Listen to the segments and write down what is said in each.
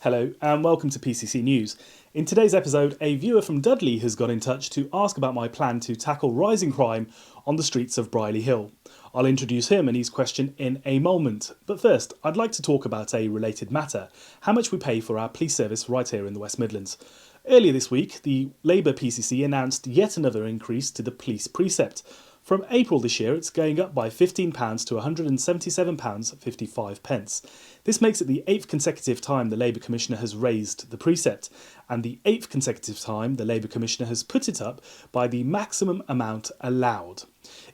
Hello and welcome to PCC News. In today's episode, a viewer from Dudley has got in touch to ask about my plan to tackle rising crime on the streets of Brierley Hill. I'll introduce him and his question in a moment. But first, I'd like to talk about a related matter: how much we pay for our police service right here in the West Midlands. Earlier this week, the Labour PCC announced yet another increase to the police Precept. From April this year, it's going up by £15 to £177.55. This makes it the 8th consecutive time the Labour Commissioner has raised the Precept, and the 8th consecutive time the Labour Commissioner has put it up by the maximum amount allowed.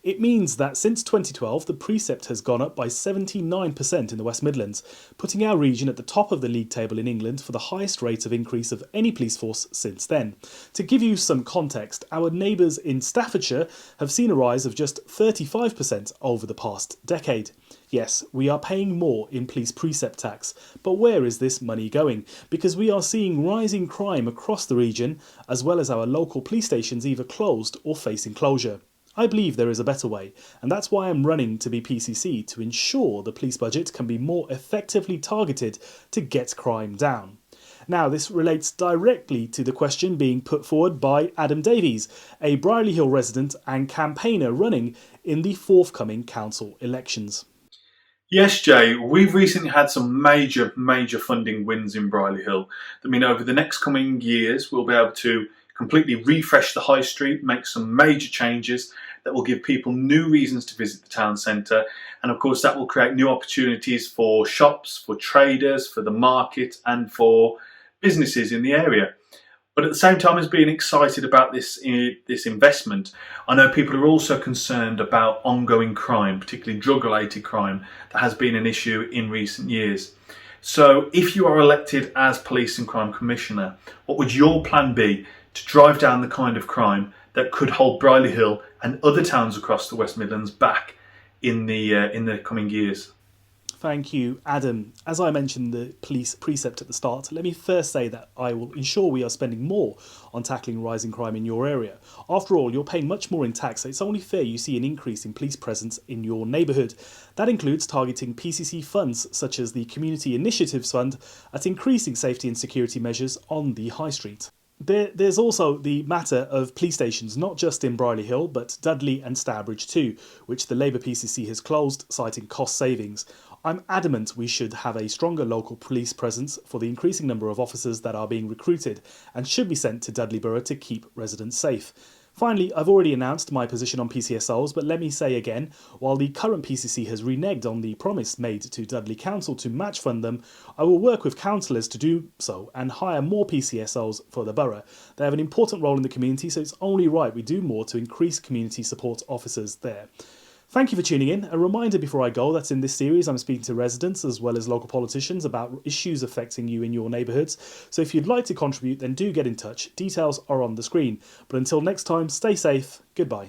It means that since 2012, the Precept has gone up by 79% in the West Midlands, putting our region at the top of the league table in England for the highest rate of increase of any police force since then. To give you some context, our neighbours in Staffordshire have seen a rise of just 35% over the past decade. Yes, we are paying more in police Precept tax, but where is this money going? Because we are seeing rising crime across the region, as well as our local police stations either closed or facing closure. I believe there is a better way, and that's why I'm running to be PCC, to ensure the police budget can be more effectively targeted to get crime down. Now, this relates directly to the question being put forward by Adam Davies, a Brierley Hill resident and campaigner running in the forthcoming council elections. Yes, Jay, we've recently had some major funding wins in Brierley Hill. I mean, over the next coming years, we'll be able to completely refresh the high street, make some major changes that will give people new reasons to visit the town centre. And of course, that will create new opportunities for shops, for traders, for the market and for businesses in the area. But at the same time as being excited about this investment, I know people are also concerned about ongoing crime, particularly drug-related crime, that has been an issue in recent years. So if you are elected as Police and Crime Commissioner, what would your plan be to drive down the kind of crime that could hold Brierley Hill and other towns across the West Midlands back in the coming years? Thank you, Adam. As I mentioned the police Precept at the start, let me first say that I will ensure we are spending more on tackling rising crime in your area. After all, you're paying much more in tax, so it's only fair you see an increase in police presence in your neighbourhood. That includes targeting PCC funds, such as the Community Initiatives Fund, at increasing safety and security measures on the high street. There's also the matter of police stations, not just in Brierley Hill, but Dudley and Stourbridge too, which the Labour PCC has closed, citing cost savings. I'm adamant we should have a stronger local police presence for the increasing number of officers that are being recruited and should be sent to Dudley Borough to keep residents safe. Finally, I've already announced my position on PCSOs, but let me say again, while the current PCC has reneged on the promise made to Dudley Council to match fund them, I will work with councillors to do so and hire more PCSOs for the borough. They have an important role in the community, so it's only right we do more to increase community support officers there. Thank you for tuning in. A reminder before I go that in this series I'm speaking to residents as well as local politicians about issues affecting you in your neighbourhoods. So if you'd like to contribute, then do get in touch. Details are on the screen. But until next time, stay safe. Goodbye.